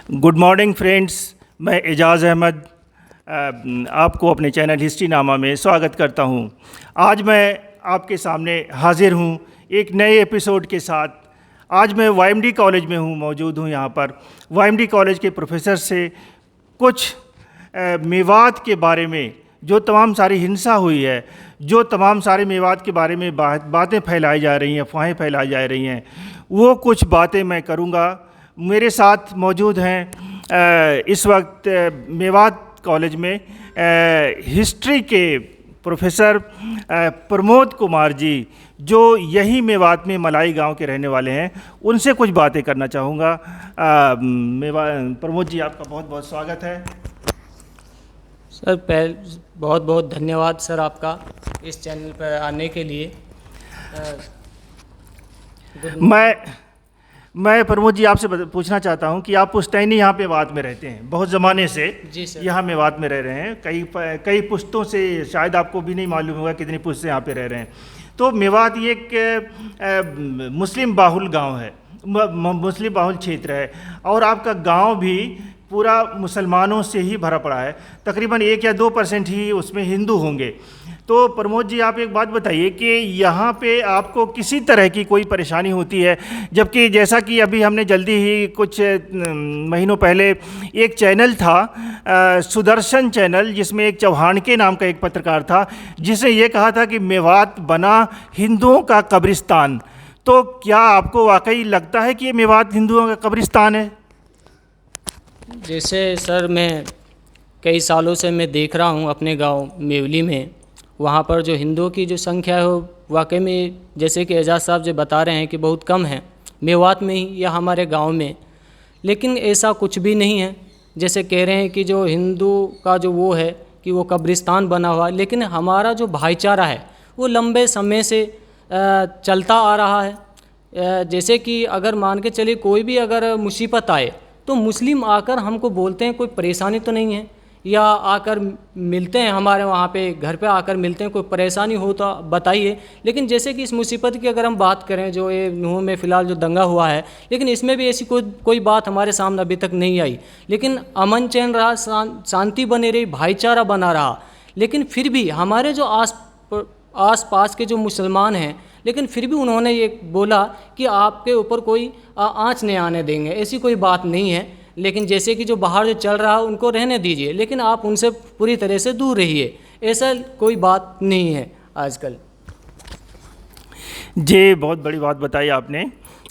Good morning friends, मैं एजाज़ अहमद आपको अपने चैनल हिस्ट्री नामा में स्वागत करता हूं। आज मैं आपके सामने हाजिर हूं एक नए एपिसोड के साथ। आज मैं वाईएमडी कॉलेज में मौजूद हूं। यहाँ पर वाईएमडी कॉलेज के प्रोफेसर से कुछ मेवात के बारे में जो तमाम सारी हिंसा हुई है, जो तमाम सारे मेवात के बारे में बातें फैलाई जा रही हैं, अफवाहें फैलाई जा रही हैं, वो कुछ बातें मैं करूँगा। मेरे साथ मौजूद हैं इस वक्त मेवात कॉलेज में हिस्ट्री के प्रोफेसर प्रमोद कुमार जी, जो यही मेवात में मलाई गांव के रहने वाले हैं। उनसे कुछ बातें करना चाहूँगा। प्रमोद जी, आपका बहुत बहुत स्वागत है। सर, बहुत बहुत धन्यवाद सर आपका इस चैनल पर आने के लिए। मैं प्रमोद जी आपसे पूछना चाहता हूं कि आप पुश्तैनी यहाँ पे मेवात में रहते हैं, बहुत ज़माने से जी सर। यहाँ मेवात में रह रहे हैं। कई पुश्तों से, शायद आपको भी नहीं मालूम होगा कितनी पुश्त से यहाँ पे रह रहे हैं। तो मेवात ये एक मुस्लिम बाहुल गांव है, मुस्लिम बाहुल क्षेत्र है, और आपका गांव भी पूरा मुसलमानों से ही भरा पड़ा है। तकरीबन 1 या 2% ही उसमें हिंदू होंगे। तो प्रमोद जी, आप एक बात बताइए कि यहाँ पे आपको किसी तरह की कोई परेशानी होती है? जबकि जैसा कि अभी हमने जल्दी ही कुछ महीनों पहले एक चैनल था सुदर्शन चैनल, जिसमें एक चौहान के नाम का एक पत्रकार था, जिसने ये कहा था कि मेवात बना हिंदुओं का कब्रिस्तान। तो क्या आपको वाकई लगता है कि ये मेवात हिंदुओं का कब्रिस्तान है? जैसे सर, मैं कई सालों से मैं देख रहा हूँ अपने गांव मेवली में, वहाँ पर जो हिंदुओं की जो संख्या है वो वाकई में, जैसे कि एजाज साहब जो बता रहे हैं कि बहुत कम है मेवात में ही या हमारे गांव में। लेकिन ऐसा कुछ भी नहीं है। जैसे कह रहे हैं कि जो हिंदू का जो वो है कि वो कब्रिस्तान बना हुआ है, लेकिन हमारा जो भाईचारा है वो लंबे समय से चलता आ रहा है। जैसे कि अगर मान के चलिए कोई भी अगर मुसीबत आए तो मुस्लिम आकर हमको बोलते हैं कोई परेशानी तो नहीं है, या आकर मिलते हैं हमारे वहाँ पे, घर पे आकर मिलते हैं, कोई परेशानी हो तो बताइए। लेकिन जैसे कि इस मुसीबत की अगर हम बात करें, जो ये नूह में फ़िलहाल जो दंगा हुआ है, लेकिन इसमें भी ऐसी कोई बात हमारे सामने अभी तक नहीं आई। लेकिन अमन चैन रहा, शांति बनी रही, भाईचारा बना रहा। लेकिन फिर भी हमारे जो आस पास के जो मुसलमान हैं, लेकिन फिर भी उन्होंने ये बोला कि आपके ऊपर कोई आँच नहीं आने देंगे, ऐसी कोई बात नहीं है। लेकिन जैसे कि जो बाहर जो चल रहा है उनको रहने दीजिए, लेकिन आप उनसे पूरी तरह से दूर रहिए, ऐसा कोई बात नहीं है आजकल। जी, बहुत बड़ी बात बताई आपने।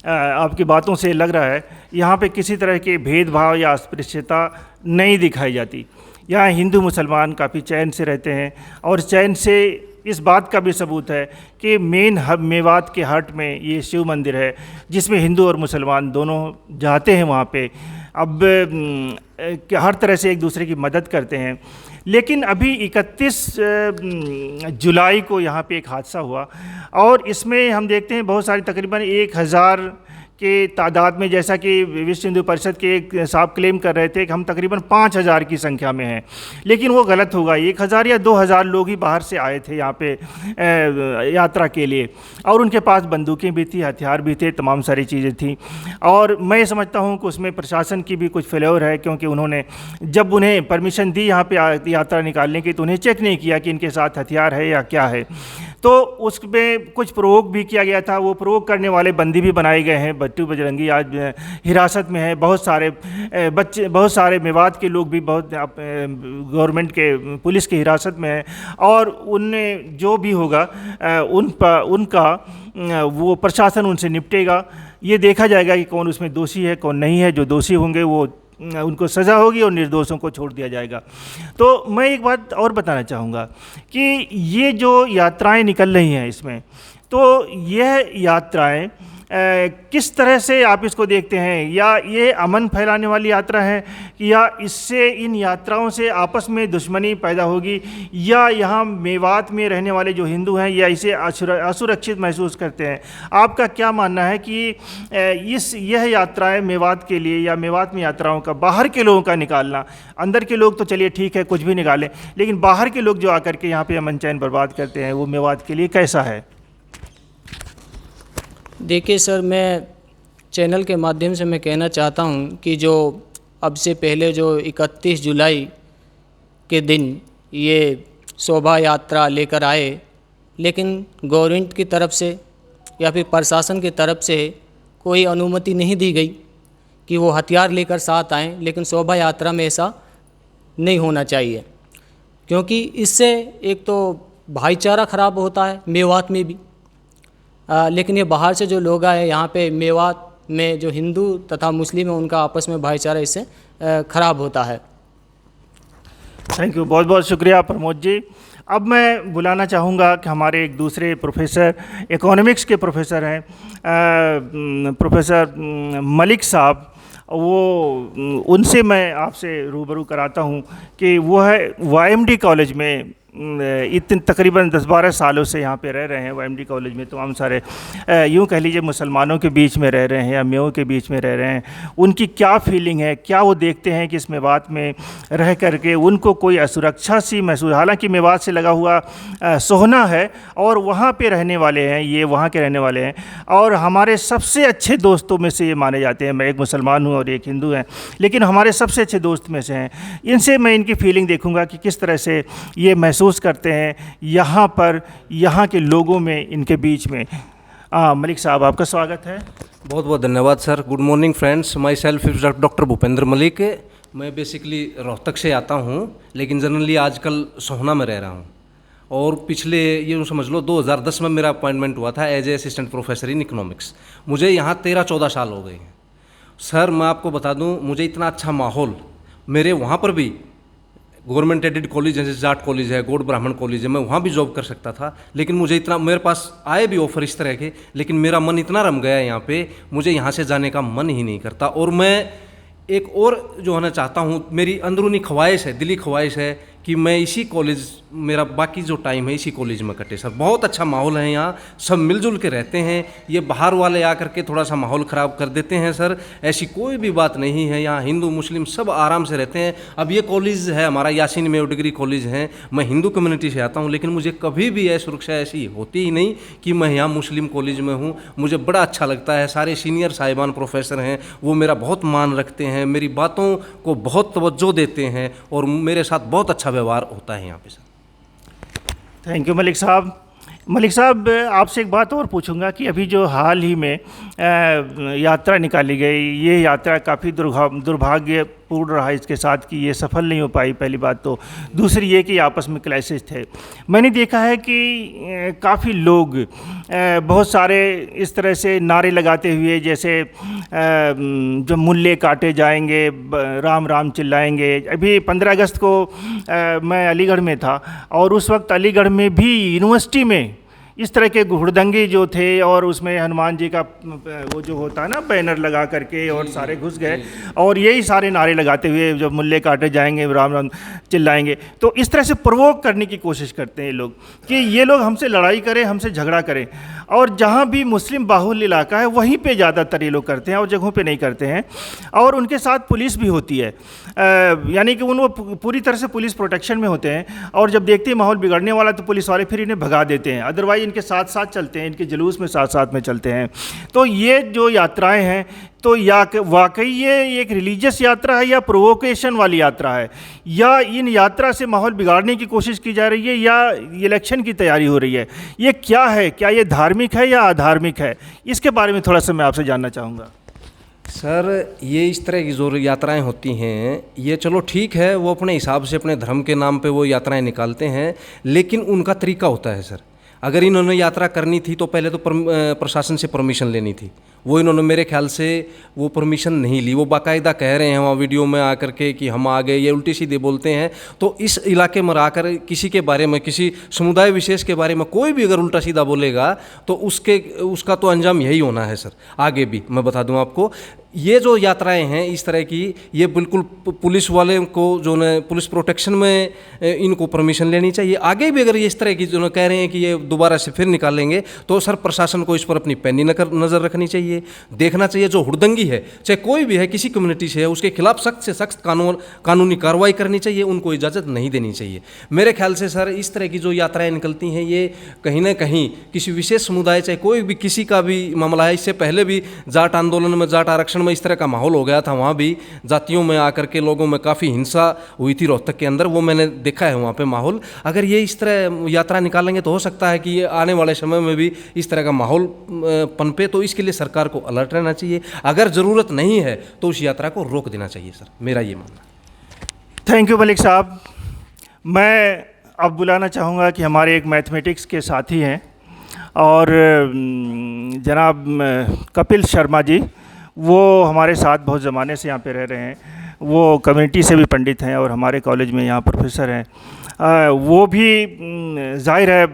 आपकी बातों से लग रहा है यहाँ पे किसी तरह के भेदभाव या अस्पृश्यता नहीं दिखाई जाती। यहाँ हिंदू मुसलमान काफ़ी चैन से रहते हैं, और चैन से इस बात का भी सबूत है कि मेन मेवात के हार्ट में ये शिव मंदिर है, जिसमें हिंदू और मुसलमान दोनों जाते हैं वहाँ पे। अब हर तरह से एक दूसरे की मदद करते हैं। लेकिन अभी 31 जुलाई को यहाँ पे एक हादसा हुआ, और इसमें हम देखते हैं बहुत सारी, तकरीबन 1000 के तादाद में, जैसा कि विश्व हिंदू परिषद के एक साहब क्लेम कर रहे थे कि हम तकरीबन 5000 की संख्या में हैं। लेकिन वो गलत होगा। 1000 या 2000 लोग ही बाहर से आए थे यहाँ पे यात्रा के लिए, और उनके पास बंदूकें भी थी, हथियार भी थे, तमाम सारी चीज़ें थी। और मैं समझता हूँ कि उसमेमें प्रशासन की भी कुछ फेल्योर है, क्योंकि उन्होंने जब उन्हें परमिशन दी यहाँ पे यात्रा निकालने की, तो उन्हें चेक नहीं किया कि इनके साथ हथियार है या क्या है। तो उसमें कुछ प्रवोक भी किया गया था। वो प्रवोक करने वाले बंदी भी बनाए गए हैं। बट्टू बजरंगी आज हिरासत में है। बहुत सारे मेवात के लोग भी बहुत गवर्नमेंट के, पुलिस की हिरासत में हैं, और उनने जो भी होगा उनका वो प्रशासन उनसे निपटेगा। ये देखा जाएगा कि कौन उसमें दोषी है, कौन नहीं है। जो दोषी होंगे वो उनको सज़ा होगी, और निर्दोषों को छोड़ दिया जाएगा। तो मैं एक बात और बताना चाहूँगा कि ये जो यात्राएं निकल रही हैं इसमें, तो यह यात्राएं किस तरह से आप इसको देखते हैं? या ये अमन फैलाने वाली यात्रा है, या इससे, इन यात्राओं से आपस में दुश्मनी पैदा होगी, या यहाँ मेवात में रहने वाले जो हिंदू हैं या इसे असुरक्षित महसूस करते हैं? आपका क्या मानना है कि यह यात्राएं मेवात के लिए, या मेवात में यात्राओं का बाहर के लोगों का निकालना, अंदर के लोग तो चलिए ठीक है कुछ भी निकालें, लेकिन बाहर के लोग जो आकर के यहाँ पे अमन चैन बर्बाद करते हैं, वो मेवात के लिए कैसा है? देखिए सर, मैं चैनल के माध्यम से मैं कहना चाहता हूँ कि जो अब से पहले जो 31 जुलाई के दिन ये शोभा यात्रा लेकर आए, लेकिन गवर्नमेंट की तरफ से या फिर प्रशासन की तरफ से कोई अनुमति नहीं दी गई कि वो हथियार लेकर साथ आएँ। लेकिन शोभा यात्रा में ऐसा नहीं होना चाहिए, क्योंकि इससे एक तो भाईचारा ख़राब होता है मेवात में भी। लेकिन ये बाहर से जो लोग आए यहाँ पे मेवात में जो हिंदू तथा मुस्लिम है उनका आपस में भाईचारा इससे ख़राब होता है। थैंक यू, बहुत बहुत शुक्रिया प्रमोद जी। अब मैं बुलाना चाहूँगा कि हमारे एक दूसरे प्रोफेसर, इकोनॉमिक्स के प्रोफेसर हैं, प्रोफेसर मलिक साहब। वो उनसे मैं आपसे रूबरू कराता हूँ कि वो है वाईएमडी कॉलेज में तकरीबन 10-12 सालों से यहाँ पे रह रहे हैं। वाईएमडी कॉलेज में तमाम सारे यूँ कह लीजिए मुसलमानों के बीच में रह रहे हैं या मेयों के बीच में रह रहे हैं। उनकी क्या फीलिंग है, क्या वो देखते हैं कि इस मेवात में रह करके उनको कोई असुरक्षा सी महसूस, हालांकि मेवात से लगा हुआ सोहना है और वहाँ पे रहने वाले हैं, ये वहाँ के रहने वाले हैं और हमारे सबसे अच्छे दोस्तों में से ये माने जाते हैं। मैं एक मुसलमान हूँ और एक हिंदू हैं, लेकिन हमारे सबसे अच्छे दोस्त में से हैं। इनसे मैं इनकी फीलिंग देखूँगा कि किस तरह से ये महसूस करते हैं यहाँ पर, यहाँ के लोगों में, इनके बीच में। मलिक साहब, आपका स्वागत है। बहुत बहुत धन्यवाद sir. Good morning friends, my self is doctor Bhupendra Malik. मैं बेसिकली रोहतक से आता हूँ, लेकिन जनरली आजकल सोहना में रह रहा हूँ। और पिछले ये समझ लो 2010 में मेरा अपॉइंटमेंट हुआ था as a assistant professor in economics. मुझे यहाँ 13-14 साल हो गए हैं सर। मैं आपको बता दूँ, मुझे इतना अच्छा माहौल, मेरे वहाँ पर भी गवर्नमेंट एडेड कॉलेज है, जैसे जाट कॉलेज है, गौड़ ब्राह्मण कॉलेज है, मैं वहाँ भी जॉब कर सकता था। लेकिन मुझे इतना, मेरे पास आए भी ऑफर इस तरह के, लेकिन मेरा मन इतना रम गया यहाँ पे, मुझे यहाँ से जाने का मन ही नहीं करता। और मैं एक और जो होना चाहता हूँ, मेरी अंदरूनी ख्वाहिश है, दिली ख्वाहिश है कि मैं इसी कॉलेज, मेरा बाकी जो टाइम है इसी कॉलेज में कटे सर। बहुत अच्छा माहौल है यहाँ, सब मिलजुल के रहते हैं। ये बाहर वाले आकर के थोड़ा सा माहौल ख़राब कर देते हैं सर, ऐसी कोई भी बात नहीं है। यहाँ हिंदू मुस्लिम सब आराम से रहते हैं। अब ये कॉलेज है हमारा यासीन मेव डिग्री कॉलेज है, मैं हिंदू कम्युनिटी से आता हूँ, लेकिन मुझे कभी भी यह सुरक्षा ऐसी होती ही नहीं कि मैं यहाँ मुस्लिम कॉलेज में हूँ। मुझे बड़ा अच्छा लगता है, सारे सीनियर साहिबान प्रोफेसर हैं, वो मेरा बहुत मान रखते हैं, मेरी बातों को बहुत तवज्जो देते हैं और मेरे साथ बहुत अच्छा व्यवहार होता है यहाँ पे सर। थैंक यू मलिक साहब। मलिक साहब, आपसे एक बात और पूछूंगा कि अभी जो हाल ही में यात्रा निकाली गई, ये यात्रा काफ़ी दुर्भाग्यपूर्ण रहा इसके साथ कि ये सफल नहीं हो पाई, पहली बात तो। दूसरी ये कि आपस में क्लैशेस थे। मैंने देखा है कि काफ़ी लोग बहुत सारे इस तरह से नारे लगाते हुए, जैसे जब मुल्ले काटे जाएंगे राम राम चिल्लाएंगे। अभी 15 अगस्त को मैं अलीगढ़ में था और उस वक्त अलीगढ़ में भी यूनिवर्सिटी में इस तरह के हुड़दंगे जो थे और उसमें हनुमान जी का वो जो होता है ना बैनर लगा करके और सारे घुस गए और यही सारे नारे लगाते हुए जब मुल्ले काटे जाएंगे राम राम चिल्लाएंगे। तो इस तरह से प्रोवोक करने की कोशिश करते हैं लोग कि ये लोग हमसे लड़ाई करें, हमसे झगड़ा करें। और जहाँ भी मुस्लिम बाहुल्य इलाका है वहीं पे ज़्यादातर ये लोग करते हैं और जगहों पे नहीं करते हैं। और उनके साथ पुलिस भी होती है, यानी कि वो पूरी तरह से पुलिस प्रोटेक्शन में होते हैं और जब देखते हैं माहौल बिगड़ने वाला तो पुलिस वाले फिर इन्हें भगा देते हैं। अदरवाइज इनके साथ साथ चलते हैं, इनके जुलूस में साथ साथ में चलते हैं। तो ये जो यात्राएं हैं, तो या वाकई ये एक रिलीजियस यात्रा है या प्रोवोकेशन वाली यात्रा है, या इन यात्रा से माहौल बिगाड़ने की कोशिश की जा रही है या इलेक्शन की तैयारी हो रही है? ये क्या है? क्या ये धार्मिक है या अधार्मिक है? इसके बारे में थोड़ा सा मैं आपसे जानना चाहूँगा। सर, ये इस तरह की जो यात्राएं होती हैं, ये चलो ठीक है, वो अपने हिसाब से अपने धर्म के नाम पे वो यात्राएं निकालते हैं, लेकिन उनका तरीका होता है सर। अगर इन्होंने यात्रा करनी थी तो पहले तो प्रशासन से परमिशन लेनी थी। वो इन्होंने मेरे ख्याल से वो परमिशन नहीं ली। वो बाकायदा कह रहे हैं वहाँ वीडियो में आकर के कि हम आ गए, ये उल्टी सीधे बोलते हैं। तो इस इलाके में आकर किसी के बारे में, किसी समुदाय विशेष के बारे में कोई भी अगर उल्टा सीधा बोलेगा तो उसका तो अंजाम यही होना है सर। आगे भी मैं बता दूं आपको, ये जो यात्राएं हैं इस तरह की, ये बिल्कुल पुलिस वाले को जो है पुलिस प्रोटेक्शन में इनको परमिशन लेनी चाहिए। आगे भी अगर ये इस तरह की जो कह रहे हैं कि ये दोबारा से फिर निकालेंगे तो सर प्रशासन को इस पर अपनी पैनी नज़र रखनी चाहिए, देखना चाहिए। जो हुड़दंगी है, चाहे कोई भी है, किसी कम्युनिटी से है, उसके खिलाफ सख्त से सख्त कानूनी कार्रवाई करनी चाहिए, उनको इजाज़त नहीं देनी चाहिए। मेरे ख्याल से सर इस तरह की जो यात्राएं निकलती हैं ये कहीं ना कहीं किसी विशेष समुदाय, चाहे कोई भी किसी का भी मामला है, इससे पहले भी जाट आंदोलन में, जाट आरक्षण में इस तरह का माहौल हो गया था, वहाँ भी जातियों में आकर के लोगों में काफ़ी हिंसा हुई थी रोहतक के अंदर, वो मैंने देखा है वहाँ पे माहौल। अगर ये इस तरह यात्रा निकालेंगे तो हो सकता है कि ये आने वाले समय में भी इस तरह का माहौल पनपे, तो इसके लिए सरकार को अलर्ट रहना चाहिए। अगर ज़रूरत नहीं है तो उस यात्रा को रोक देना चाहिए सर, मेरा ये मानना। थैंक यू मलिक साहब। मैं अब बुलाना चाहूँगा कि हमारे एक मैथमेटिक्स के साथी हैं और जनाब कपिल शर्मा जी, वो हमारे साथ बहुत ज़माने से यहाँ पे रह रहे हैं, वो कम्युनिटी से भी पंडित हैं और हमारे कॉलेज में यहाँ प्रोफेसर हैं। वो भी ज़ाहिर है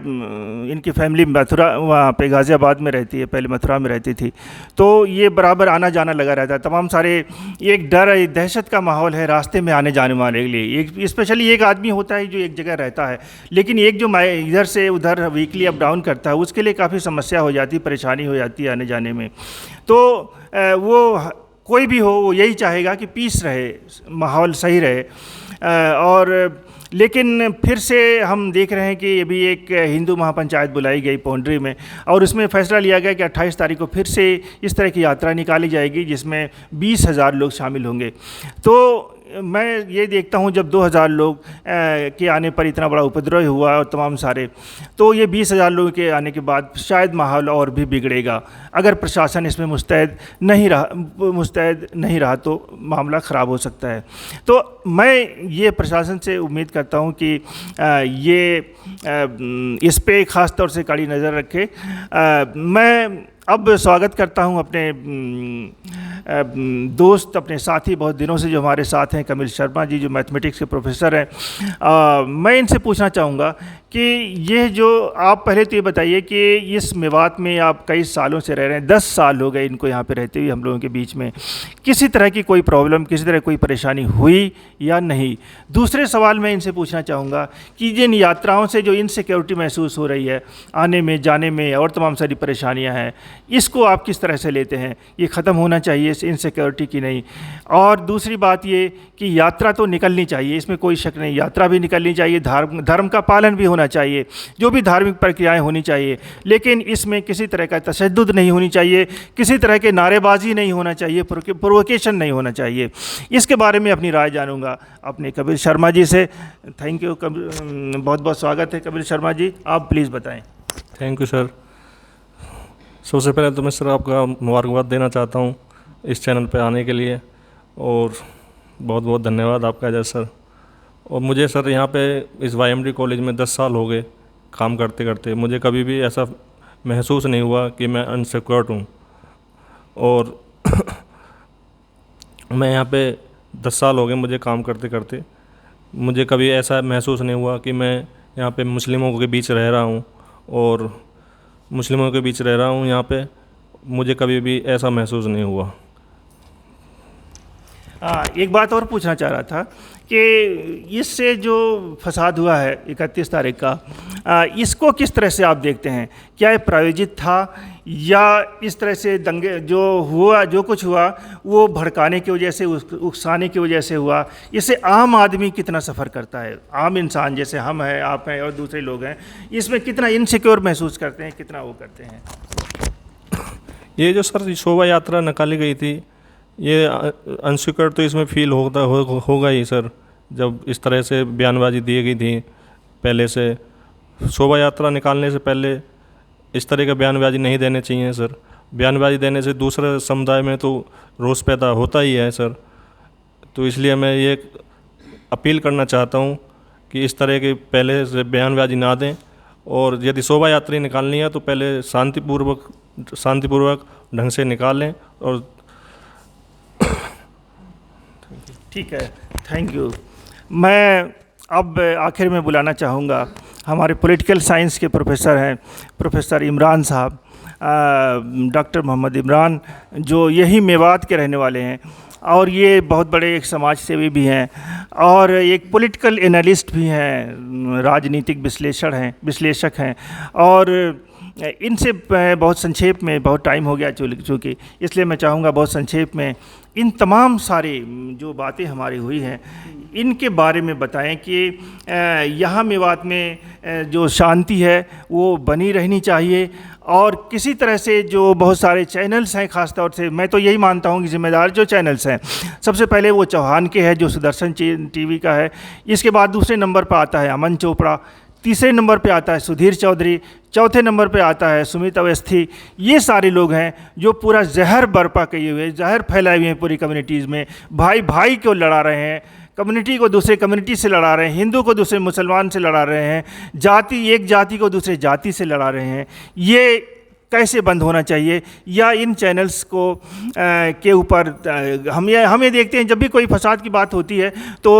इनकी फैमिली मथुरा वहाँ पे गाज़ियाबाद में रहती है, पहले मथुरा में रहती थी, तो ये बराबर आना जाना लगा रहता है। तमाम सारे एक डर एक दहशत का माहौल है रास्ते में आने जाने वाले के लिए। एक स्पेशली एक आदमी होता है जो एक जगह रहता है, लेकिन एक जो इधर से उधर वीकली अप डाउन करता है, उसके लिए काफ़ी समस्या हो जाती है, परेशानी हो जाती है आने जाने में। तो वो कोई भी हो वो यही चाहेगा कि पीस रहे, माहौल सही रहे। और लेकिन फिर से हम देख रहे हैं कि अभी एक हिंदू महापंचायत बुलाई गई पौंड्री में और उसमें फ़ैसला लिया गया कि 28 तारीख को फिर से इस तरह की यात्रा निकाली जाएगी जिसमें 20,000 लोग शामिल होंगे। तो मैं ये देखता हूँ जब 2,000 लोग के आने पर इतना बड़ा उपद्रव हुआ और तमाम सारे, तो ये 20,000 लोगों के आने के बाद शायद माहौल और भी बिगड़ेगा। अगर प्रशासन इसमें मुस्तैद नहीं रहा तो मामला ख़राब हो सकता है। तो मैं ये प्रशासन से उम्मीद करता हूँ कि ये इस पे ख़ास तौर से कड़ी नज़र रखे। मैं अब स्वागत करता हूं अपने दोस्त, अपने साथी बहुत दिनों से जो हमारे साथ हैं, कपिल शर्मा जी जो मैथमेटिक्स के प्रोफेसर हैं। मैं इनसे पूछना चाहूँगा कि ये जो आप पहले तो ये बताइए कि इस मेवात में आप कई सालों से रह रहे हैं, 10 साल हो गए इनको यहाँ पे रहते हुए हम लोगों के बीच में, किसी तरह की कोई प्रॉब्लम, किसी तरह कोई परेशानी हुई या नहीं? दूसरे सवाल मैं इनसे पूछना चाहूँगा कि जिन यात्राओं से जो इनसिक्योरिटी महसूस हो रही है आने में जाने में और तमाम सारी परेशानियाँ हैं, इसको आप किस तरह से लेते हैं? ये ख़त्म होना चाहिए इस इनसिक्योरिटी की नहीं? और दूसरी बात ये कि यात्रा तो निकलनी चाहिए, इसमें कोई शक नहीं, यात्रा भी निकलनी चाहिए, धर्म का पालन भी होना चाहिए, जो भी धार्मिक प्रक्रियाएं होनी चाहिए, लेकिन इसमें किसी तरह का तशद्दुद नहीं होनी चाहिए, किसी तरह के नारेबाजी नहीं होना चाहिए, प्रोवोकेशन नहीं होना चाहिए। इसके बारे में अपनी राय जानूंगा अपने कपिल शर्मा जी से। थैंक यू, बहुत बहुत स्वागत है कपिल शर्मा जी, आप प्लीज़ बताएं। Thank you sir. सबसे पहले तो मैं सर आपका मुबारकबाद देना चाहता हूँ इस चैनल पे आने के लिए, और बहुत बहुत धन्यवाद आपका एजाज सर। और मुझे सर यहाँ पे इस YMD कॉलेज में 10 साल हो गए काम करते करते, मुझे कभी भी ऐसा महसूस नहीं हुआ कि मैं अनसिक्योर्ड हूँ। और मैं यहाँ पे 10 साल हो गए मुझे काम करते करते, मुझे कभी ऐसा महसूस नहीं हुआ कि मैं यहाँ पे मुस्लिमों के बीच रह रहा हूँ और मुस्लिमों के बीच रह रहा हूँ यहाँ पे, मुझे कभी भी ऐसा महसूस नहीं हुआ। एक बात और पूछना चाह रहा था कि इससे जो फसाद हुआ है 31 तारीख का, इसको किस तरह से आप देखते हैं? क्या ये प्रायोजित था या इस तरह से दंगे जो कुछ हुआ वो भड़काने की वजह से, उकसाने की वजह से हुआ? इससे आम आदमी कितना सफ़र करता है, आम इंसान जैसे हम हैं, आप हैं और दूसरे लोग हैं, इसमें कितना इनसिक्योर महसूस करते हैं, कितना वो करते हैं? ये जो सर शोभा यात्रा निकाली गई थी, ये अनसिक्योर तो इसमें फील होगा ही सर, जब इस तरह से बयानबाजी दी गई थी। पहले से शोभा यात्रा निकालने से पहले इस तरह का बयानबाजी नहीं देने चाहिए सर। बयानबाजी देने से दूसरे समुदाय में तो रोष पैदा होता ही है सर। तो इसलिए मैं ये अपील करना चाहता हूँ कि इस तरह के पहले से बयानबाजी ना दें, और यदि शोभा यात्रा निकालनी है तो पहले शांतिपूर्वक ढंग से निकालें। और ठीक है, थैंक यू। मैं अब आखिर में बुलाना चाहूँगा हमारे पॉलिटिकल साइंस के प्रोफेसर हैं, प्रोफेसर इमरान साहब, डॉक्टर मोहम्मद इमरान, जो यही मेवात के रहने वाले हैं और ये बहुत बड़े एक समाज सेवी भी हैं और एक पॉलिटिकल एनालिस्ट भी हैं, राजनीतिक विश्लेषक हैं। और इनसे बहुत संक्षेप में, बहुत टाइम हो गया चूँकि, इसलिए मैं चाहूँगा बहुत संक्षेप में इन तमाम सारी जो बातें हमारी हुई हैं इनके बारे में बताएं कि यहाँ मेवात में जो शांति है वो बनी रहनी चाहिए और किसी तरह से जो बहुत सारे चैनल्स हैं, ख़ास तौर से मैं तो यही मानता हूँ कि जिम्मेदार जो चैनल्स हैं, सबसे पहले वो चौहान के हैं जो सुदर्शन टीवी का है, इसके बाद दूसरे नंबर पर आता है अमन चोपड़ा, तीसरे नंबर पे आता है सुधीर चौधरी, चौथे नंबर पे आता है सुमित अवस्थी। ये सारे लोग हैं जो पूरा जहर बर्पा किए हुए, जहर फैलाए हुए हैं पूरी कम्युनिटीज़ में, भाई भाई को लड़ा रहे हैं, कम्युनिटी को दूसरे कम्युनिटी से लड़ा रहे हैं, हिंदू को दूसरे मुसलमान से लड़ा रहे हैं, एक जाति को दूसरे जाति से लड़ा रहे हैं। ये कैसे बंद होना चाहिए, या इन चैनल्स को के ऊपर हम ये देखते हैं जब भी कोई फसाद की बात होती है तो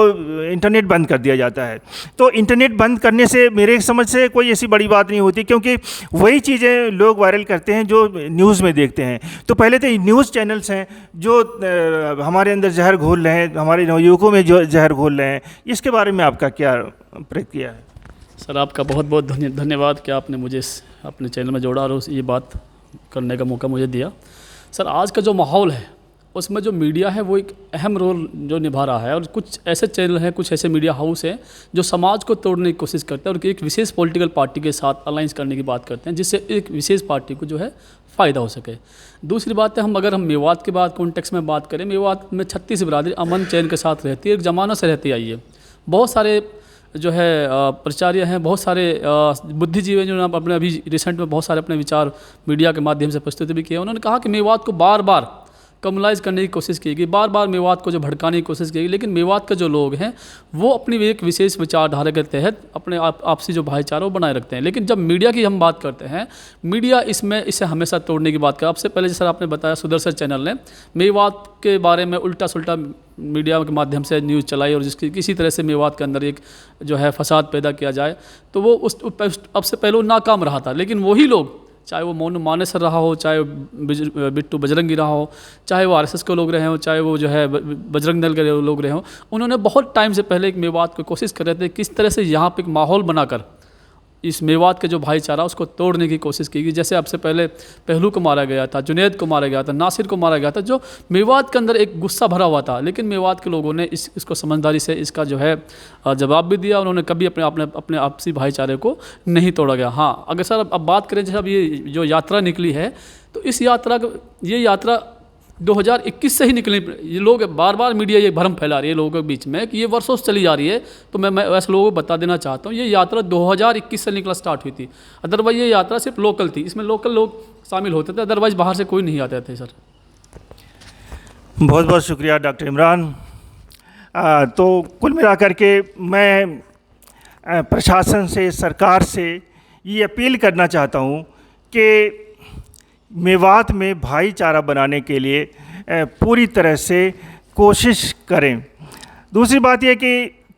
इंटरनेट बंद कर दिया जाता है। तो इंटरनेट बंद करने से मेरे समझ से कोई ऐसी बड़ी बात नहीं होती, क्योंकि वही चीज़ें लोग वायरल करते हैं जो न्यूज़ में देखते हैं। तो पहले तो न्यूज़ चैनल्स हैं जो हमारे अंदर जहर घोल रहे हैं, हमारे नवयुवकों में जो जहर घोल रहे हैं, इसके बारे में आपका क्या प्रतिक्रिया है? सर, आपका बहुत बहुत धन्यवाद कि आपने मुझे अपने चैनल में जोड़ा और ये बात करने का मौका मुझे दिया। सर, आज का जो माहौल है उसमें जो मीडिया है वो एक अहम रोल जो निभा रहा है, और कुछ ऐसे चैनल हैं, कुछ ऐसे मीडिया हाउस हैं जो समाज को तोड़ने की कोशिश करते हैं और एक विशेष पॉलिटिकल पार्टी के साथ अलाइंस करने की बात करते हैं, जिससे एक विशेष पार्टी को जो है फ़ायदा हो सके। दूसरी बात है, अगर हम मेवात के बाद कॉन्टेक्स्ट में बात करें, मेवात में 36 बिरादरी अमन चैन के साथ रहती है, एक ज़माना से रहती आई है। बहुत सारे जो है प्रचार्य हैं, बहुत सारे बुद्धिजीवी हैं जो अपने अभी रिसेंट में बहुत सारे अपने विचार मीडिया के माध्यम से प्रस्तुत भी किए। उन्होंने कहा कि मेवात को बार बार कम्युनलाइज करने की कोशिश की गई, बार बार मेवात को जो भड़काने की कोशिश की गई, लेकिन मेवात के जो लोग हैं वो अपनी एक विशेष विचारधारा के तहत अपने आपसी जो भाईचारा वो बनाए रखते हैं। लेकिन जब मीडिया की हम बात करते हैं, मीडिया इसे हमेशा तोड़ने की बात कर। आपसे पहले जैसे आपने बताया, सुदर्शन चैनल ने मेवात के बारे में उल्टा सुल्टा मीडिया के माध्यम से न्यूज़ चलाई और जिसकी किसी तरह से मेवात के अंदर एक जो है फसाद पैदा किया जाए, तो वो अब से पहले वो नाकाम रहा था। लेकिन वही लोग, चाहे वो मोनू मानेसर रहा हो, चाहे बिट्टू बजरंगी रहा हो, चाहे वो आरएसएस के लोग रहे हो, चाहे वो जो है बजरंग दल के लोग रहे हो, उन्होंने बहुत टाइम से पहले एक मेवात को कोशिश कर रहे थे किस तरह से यहाँ पे एक माहौल बनाकर इस मेवात के जो भाईचारा उसको तोड़ने की कोशिश की गई। जैसे आपसे पहले पहलू को मारा गया था, जुनैद को मारा गया था, नासिर को मारा गया था, जो मेवात के अंदर एक गुस्सा भरा हुआ था। लेकिन मेवात के लोगों ने इसको समझदारी से इसका जो है जवाब भी दिया। उन्होंने कभी अपने आपसी भाईचारे को नहीं तोड़ा गया। हाँ, अगर सर अब बात करें, जैसे अब ये जो यात्रा निकली है, तो इस ये यात्रा 2021 से ही निकली। ये लोग बार बार मीडिया ये भ्रम फैला रही है लोगों के बीच में कि ये वर्षों से चली जा रही है। तो मैं वैसे लोगों को बता देना चाहता हूँ, ये यात्रा 2021 से निकला स्टार्ट हुई थी। अदरवाइज ये यात्रा सिर्फ लोकल थी, इसमें लोकल लोग शामिल होते थे, अदरवाइज बाहर से कोई नहीं आते थे। सर, बहुत बहुत शुक्रिया डॉक्टर इमरान। तो कुल मिलाकर के मैं प्रशासन से, सरकार से ये अपील करना चाहता हूँ कि मेवात में भाईचारा बनाने के लिए पूरी तरह से कोशिश करें। दूसरी बात यह कि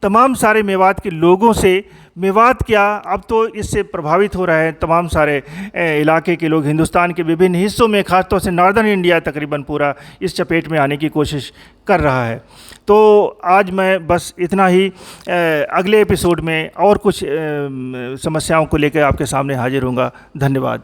तमाम सारे मेवात के लोगों से, मेवात क्या अब तो इससे प्रभावित हो रहे हैं तमाम सारे इलाके के लोग, हिंदुस्तान के विभिन्न हिस्सों में, ख़ासतौर से नॉर्दर्न इंडिया तकरीबन पूरा इस चपेट में आने की कोशिश कर रहा है। तो आज मैं बस इतना ही, अगले एपिसोड में और कुछ समस्याओं को लेकर आपके सामने हाजिर होऊंगा। धन्यवाद।